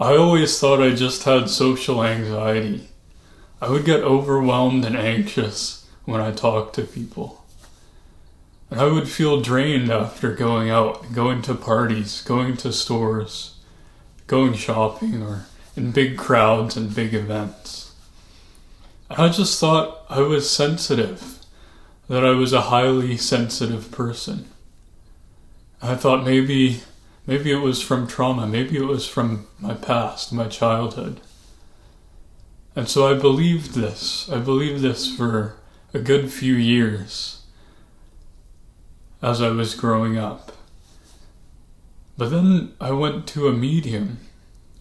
I always thought I just had social anxiety. I would get overwhelmed and anxious when I talked to people. And I would feel drained after going out, going to parties, going to stores, going shopping, or in big crowds and big events. And I just thought I was sensitive, that I was a highly sensitive person. I thought maybe it was from trauma, maybe it was from my past, my childhood. And so I believed this. I believed this for a good few years as I was growing up. But then I went to a medium.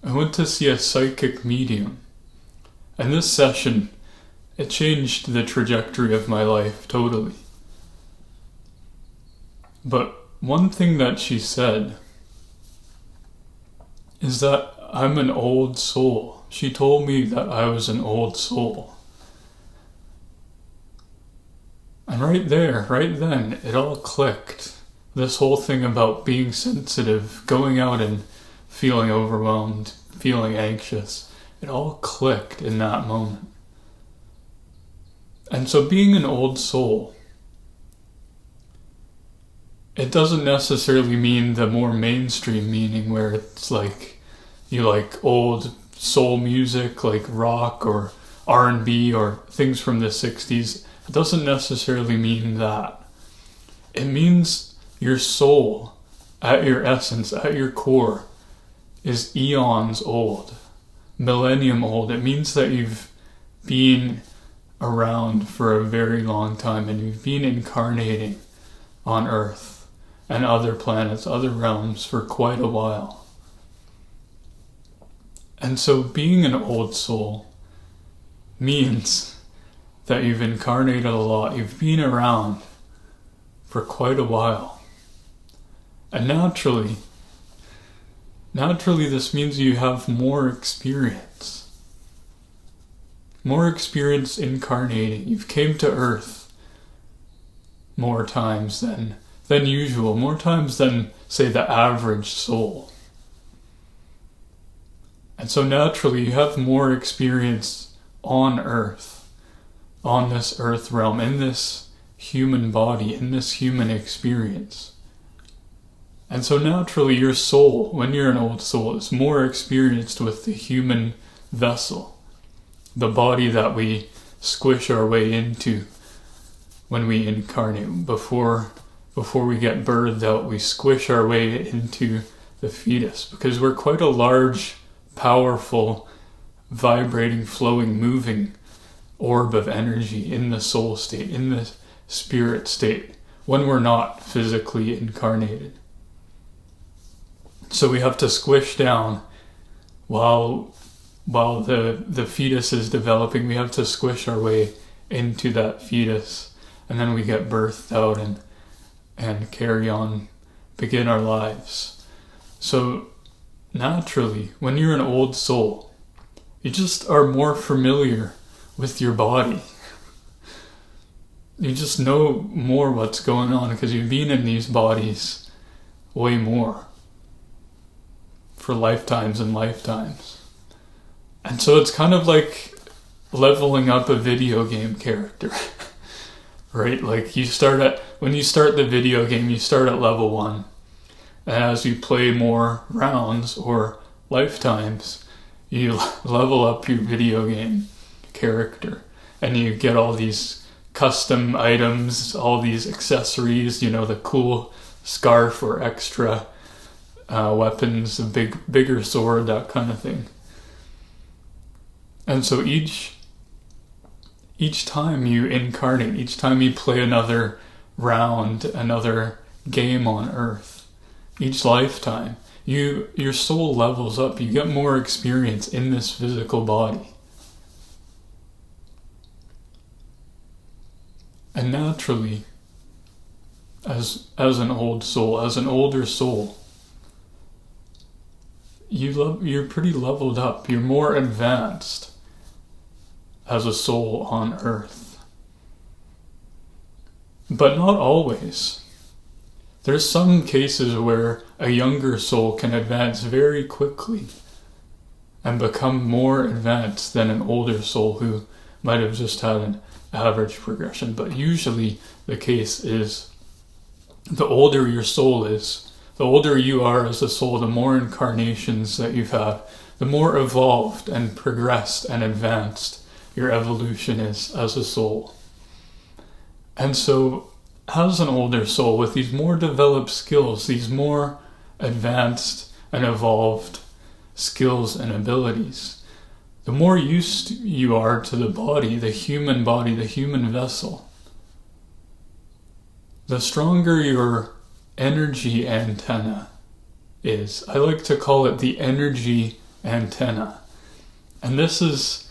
I went to see a psychic medium. And this session, it changed the trajectory of my life totally. But one thing that she said is that I'm an old soul. She told me that I was an old soul. And right there, right then, it all clicked. This whole thing about being sensitive, going out and feeling overwhelmed, feeling anxious, it all clicked in that moment. And so being an old soul, it doesn't necessarily mean the more mainstream meaning where it's like you like old soul music like rock or R&B or things from the 60s. It doesn't necessarily mean that. It means your soul, at your essence, at your core, is eons old, millennium old. It means that you've been around for a very long time and you've been incarnating on Earth and other planets, other realms for quite a while. And so being an old soul means that you've incarnated a lot, you've been around for quite a while. And naturally this means you have more experience. More experience incarnating. You've came to Earth more times than usual, more times than, say, the average soul. And so naturally you have more experience on Earth, on this Earth realm, in this human body, in this human experience. And so naturally your soul, when you're an old soul, is more experienced with the human vessel, the body that we squish our way into when we incarnate. Before we get birthed out, we squish our way into the fetus because we're quite a large, powerful, vibrating, flowing, moving orb of energy in the soul state, in the spirit state, when we're not physically incarnated. So we have to squish down while the fetus is developing. We have to squish our way into that fetus, and then we get birthed out and carry on, begin our lives. So naturally, when you're an old soul, you just are more familiar with your body. You just know more what's going on because you've been in these bodies way more for lifetimes and lifetimes. And so it's kind of like leveling up a video game character. Right? Like when you start the video game, you start at level 1. And as you play more rounds or lifetimes, you level up your video game character. And you get all these custom items, all these accessories, the cool scarf or extra weapons, a bigger sword, that kind of thing. And so each time you incarnate, each time you play another round, another game on Earth, each lifetime, your soul levels up. You get more experience in this physical body. And naturally, as an old soul, as an older soul, you're pretty leveled up. You're more advanced as a soul on Earth. But not always. There's some cases where a younger soul can advance very quickly and become more advanced than an older soul who might have just had an average progression. But usually the case is the older your soul is, the older you are as a soul, the more incarnations that you've had, the more evolved and progressed and advanced your evolution is as a soul. And so, as an older soul with these more developed skills, these more advanced and evolved skills and abilities, the more used you are to the body, the human vessel, the stronger your energy antenna is. I like to call it the energy antenna. And this is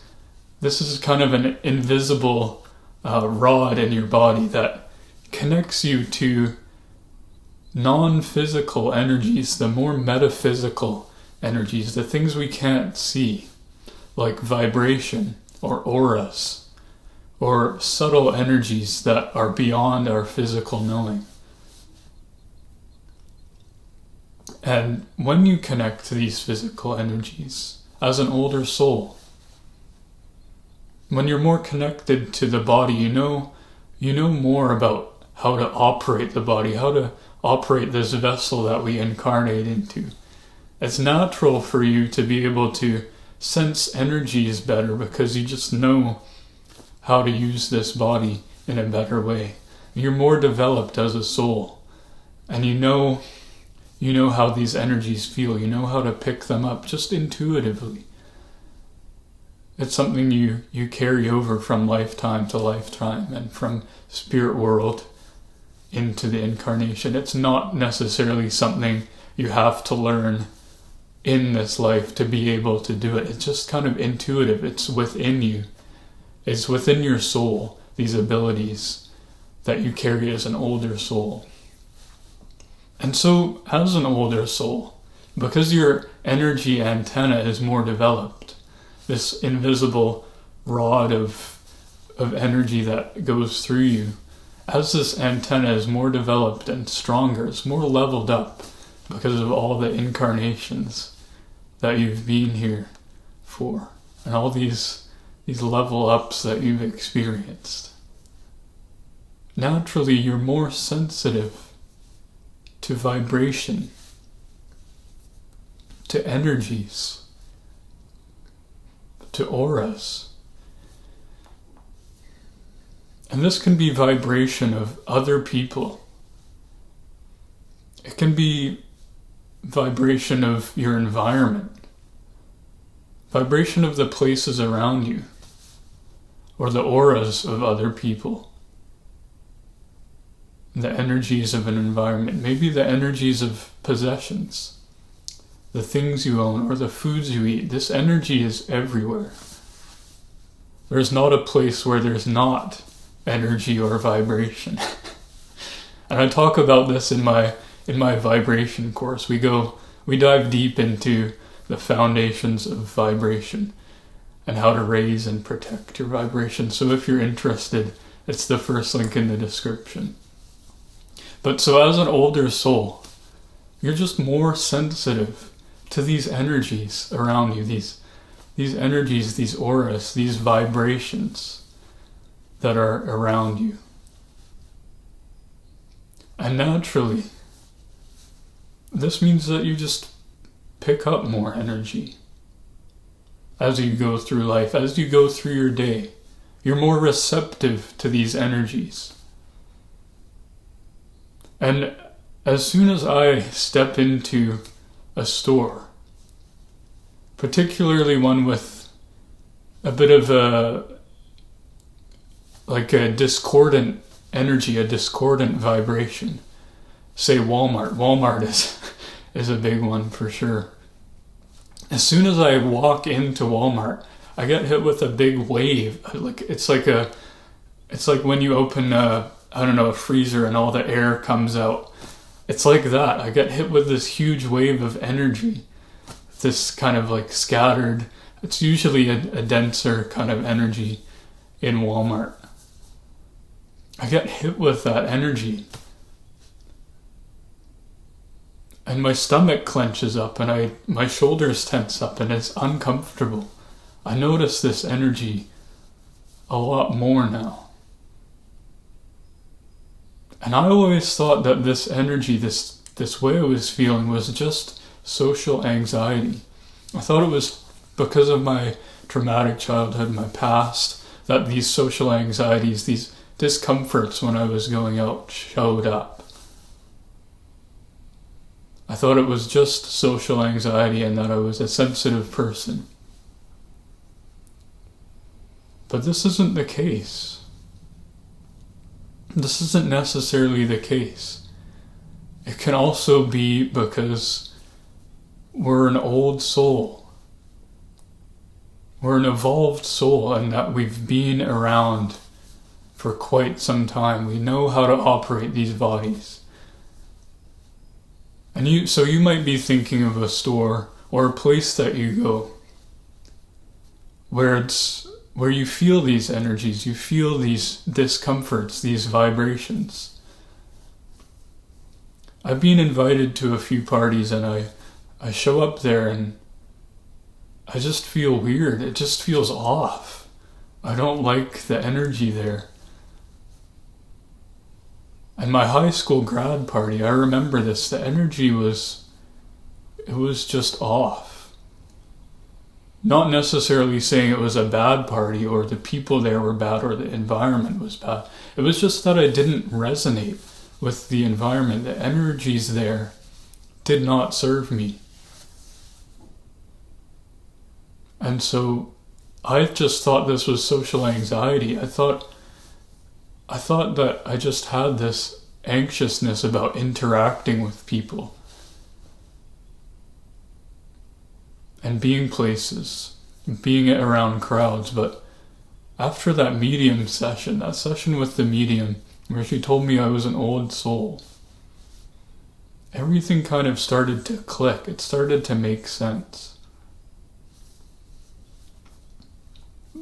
kind of an invisible rod in your body that connects you to non-physical energies, the more metaphysical energies, the things we can't see, like vibration or auras, or subtle energies that are beyond our physical knowing. And when you connect to these physical energies as an older soul, when you're more connected to the body, you know more about how to operate the body, how to operate this vessel that we incarnate into. It's natural for you to be able to sense energies better because you just know how to use this body in a better way. You're more developed as a soul, and you know how these energies feel. You know how to pick them up just intuitively. It's something you carry over from lifetime to lifetime and from spirit world into the incarnation. It's not necessarily something you have to learn in this life to be able to do it. It's just kind of intuitive. It's within you. It's within your soul, these abilities that you carry as an older soul. And so, as an older soul, because your energy antenna is more developed, this invisible rod of energy that goes through you, as this antenna is more developed and stronger, it's more leveled up because of all the incarnations that you've been here for, and all these level ups that you've experienced. Naturally, you're more sensitive to vibration, to energies, to auras. And this can be vibration of other people. It can be vibration of your environment, vibration of the places around you, or the auras of other people, the energies of an environment, maybe the energies of possessions, the things you own, or the foods you eat. This energy is everywhere. There's not a place where there's not energy or vibration. And I talk about this in my vibration course. We dive deep into the foundations of vibration and how to raise and protect your vibration. So if you're interested, it's the first link in the description. But so as an older soul, you're just more sensitive to these energies around you, these energies, these auras, these vibrations that are around you. And naturally, this means that you just pick up more energy as you go through life, as you go through your day. You're more receptive to these energies. And as soon as I step into a store, particularly one with a bit of a discordant energy, a discordant vibration, say Walmart. Walmart is a big one for sure. As soon as I walk into Walmart, I get hit with a big wave. It's like when you open a freezer and all the air comes out. It's like that. I get hit with this huge wave of energy. This kind of like scattered, it's usually a denser kind of energy in Walmart. I get hit with that energy. And my stomach clenches up and my shoulders tense up and it's uncomfortable. I notice this energy a lot more now. And I always thought that this energy, this way I was feeling was just social anxiety. I thought it was because of my traumatic childhood, my past, that these social anxieties, these discomforts when I was going out showed up. I thought it was just social anxiety and that I was a sensitive person. But this isn't the case. This isn't necessarily the case. It can also be because we're an old soul. We're an evolved soul and that we've been around for quite some time. We know how to operate these bodies. And so you might be thinking of a store or a place that you go where you feel these energies, you feel these discomforts, these vibrations. I've been invited to a few parties and I show up there and I just feel weird. It just feels off. I don't like the energy there. And my high school grad party, I remember this, the energy was just off. Not necessarily saying it was a bad party or the people there were bad or the environment was bad. It was just that I didn't resonate with the environment. The energies there did not serve me. And so I just thought this was social anxiety. I thought that I just had this anxiousness about interacting with people and being places, being around crowds. But after that medium session, that session with the medium, where she told me I was an old soul, everything kind of started to click. It started to make sense.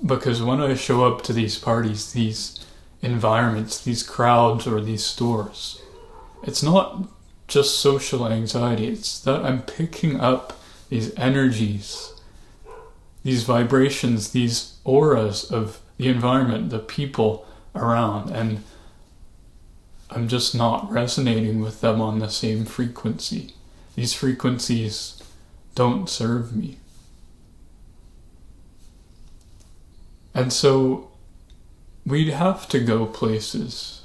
Because when I show up to these parties, these environments, these crowds or these stores, it's not just social anxiety, it's that I'm picking up these energies, these vibrations, these auras of the environment, the people around, and I'm just not resonating with them on the same frequency. These frequencies don't serve me. And so we have to go places.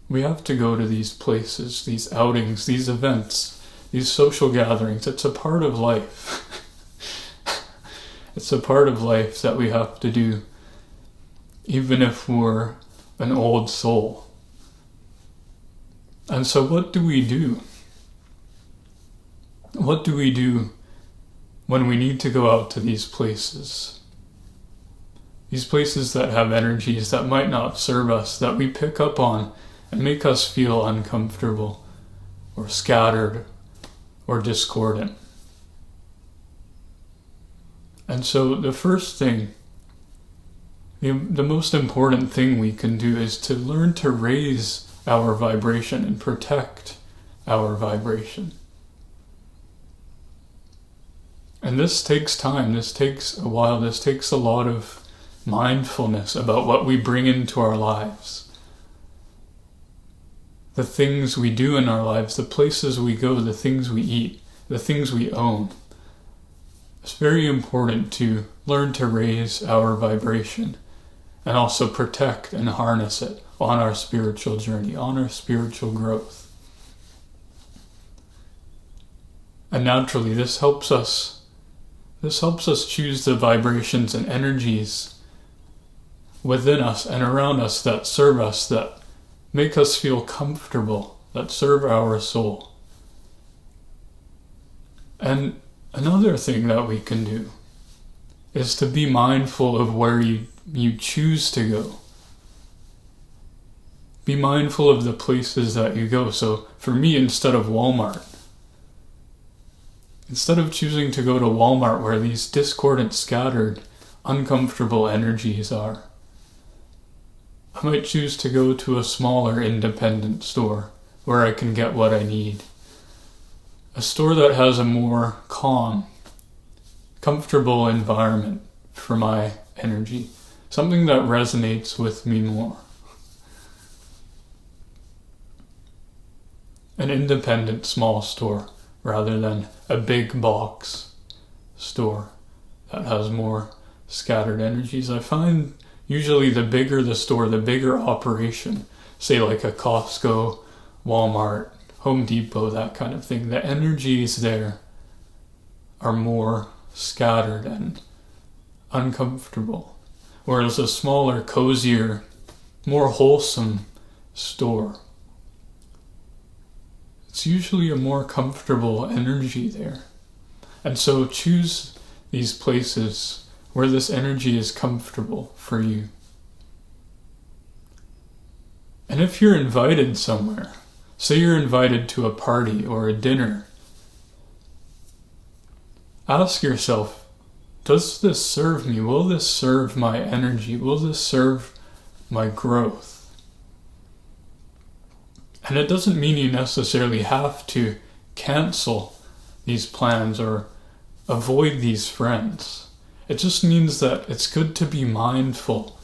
We have to go to these places, these outings, these events, these social gatherings. It's a part of life. It's a part of life that we have to do, even if we're an old soul. And so what do we do? What do we do when we need to go out to these places? These places that have energies that might not serve us, that we pick up on and make us feel uncomfortable or scattered or discordant. And so the first thing, the most important thing we can do is to learn to raise our vibration and protect our vibration. And this takes time, this takes a while, this takes a lot of mindfulness about what we bring into our lives. The things we do in our lives, the places we go, the things we eat, the things we own. It's very important to learn to raise our vibration and also protect and harness it on our spiritual journey, on our spiritual growth. And naturally, this helps us choose the vibrations and energies within us and around us that serve us, that make us feel comfortable, that serve our soul. And another thing that we can do is to be mindful of where you choose to go. Be mindful of the places that you go. So for me, instead of choosing to go to Walmart where these discordant, scattered, uncomfortable energies are, I might choose to go to a smaller independent store where I can get what I need. a store that has a more calm, comfortable environment for my energy, something that resonates with me more. An independent small store rather than a big box store that has more scattered energies. I find usually the bigger the store, the bigger operation, say like a Costco, Walmart, Home Depot, that kind of thing, the energies there are more scattered and uncomfortable. Whereas a smaller, cozier, more wholesome store, it's usually a more comfortable energy there. And so choose these places where this energy is comfortable for you. And if you're invited somewhere, say you're invited to a party or a dinner, ask yourself, does this serve me? Will this serve my energy? Will this serve my growth? And it doesn't mean you necessarily have to cancel these plans or avoid these friends. It just means that it's good to be mindful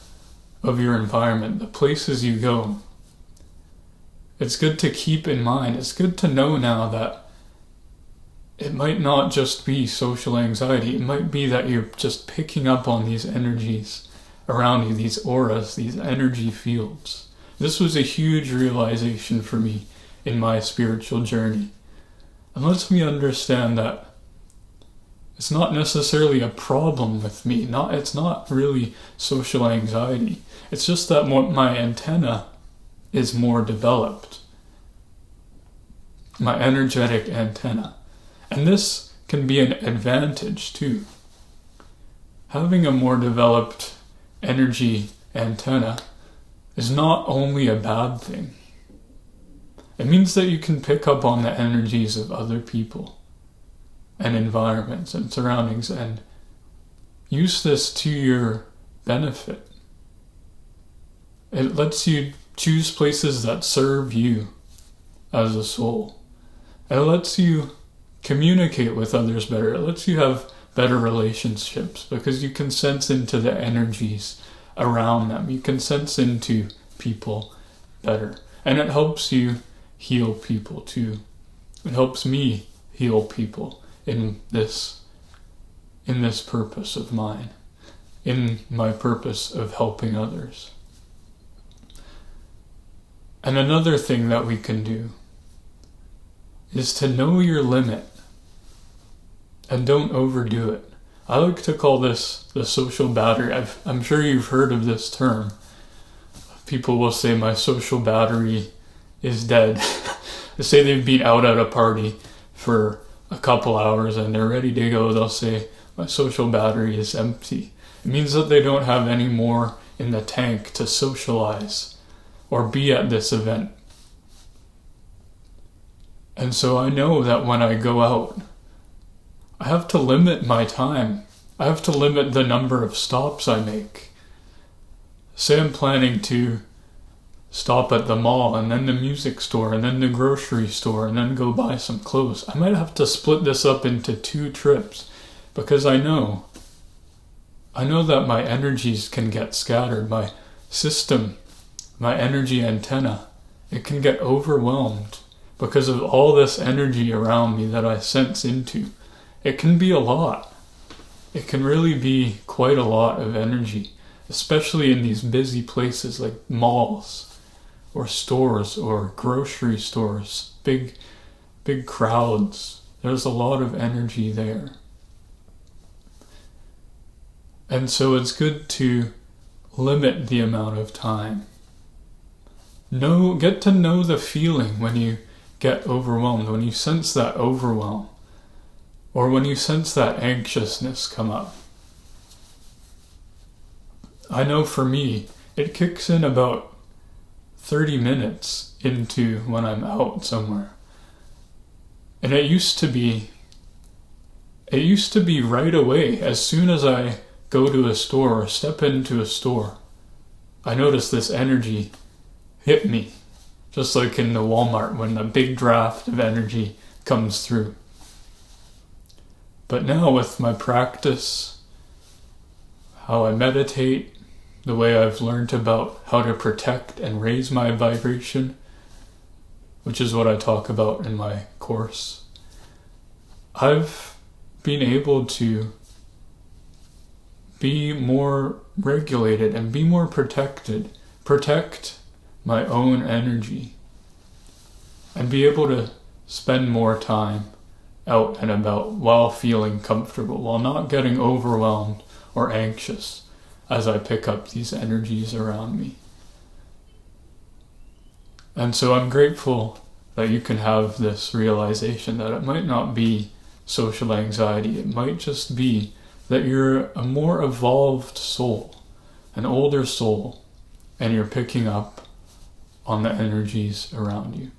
of your environment, the places you go. It's good to keep in mind. It's good to know now that it might not just be social anxiety. It might be that you're just picking up on these energies around you, these auras, these energy fields. This was a huge realization for me in my spiritual journey. And lets me understand that it's not necessarily a problem with me. It's not really social anxiety. It's just that my antenna is more developed. My energetic antenna. And this can be an advantage too. Having a more developed energy antenna is not only a bad thing. It means that you can pick up on the energies of other people and environments and surroundings and use this to your benefit. It lets you choose places that serve you as a soul. It lets you communicate with others better. It lets you have better relationships because you can sense into the energies around them. You can sense into people better. And it helps you heal people too. It helps me heal people in this purpose of mine, in my purpose of helping others. And another thing that we can do is to know your limit and don't overdo it. I like to call this the social battery. I'm sure you've heard of this term. People will say my social battery is dead. They say they've been out at a party for a couple hours and they're ready to go. They'll say my social battery is empty. It means that they don't have any more in the tank to socialize or be at this event. And so I know that when I go out, I have to limit my time. I have to limit the number of stops I make. Say I'm planning to stop at the mall and then the music store and then the grocery store and then go buy some clothes. I might have to split this up into 2 trips because I know that my energies can get scattered. My system, my energy antenna, it can get overwhelmed because of all this energy around me that I sense into. It can be a lot. It can really be quite a lot of energy, especially in these busy places like malls or stores or grocery stores, big crowds. There's a lot of energy there. And so it's good to limit the amount of time. Get to know the feeling when you get overwhelmed, when you sense that overwhelm, or when you sense that anxiousness come up. I know for me, it kicks in about 30 minutes into when I'm out somewhere. And it used to be right away. As soon as I go to a store or step into a store, I notice this energy hit me. Just like in the Walmart when a big draft of energy comes through. But now with my practice, how I meditate, the way I've learned about how to protect and raise my vibration, which is what I talk about in my course, I've been able to be more regulated and be more protected, protect my own energy, and be able to spend more time out and about while feeling comfortable, while not getting overwhelmed or anxious as I pick up these energies around me. And so I'm grateful that you can have this realization that it might not be social anxiety, it might just be that you're a more evolved soul, an older soul, and you're picking up on the energies around you.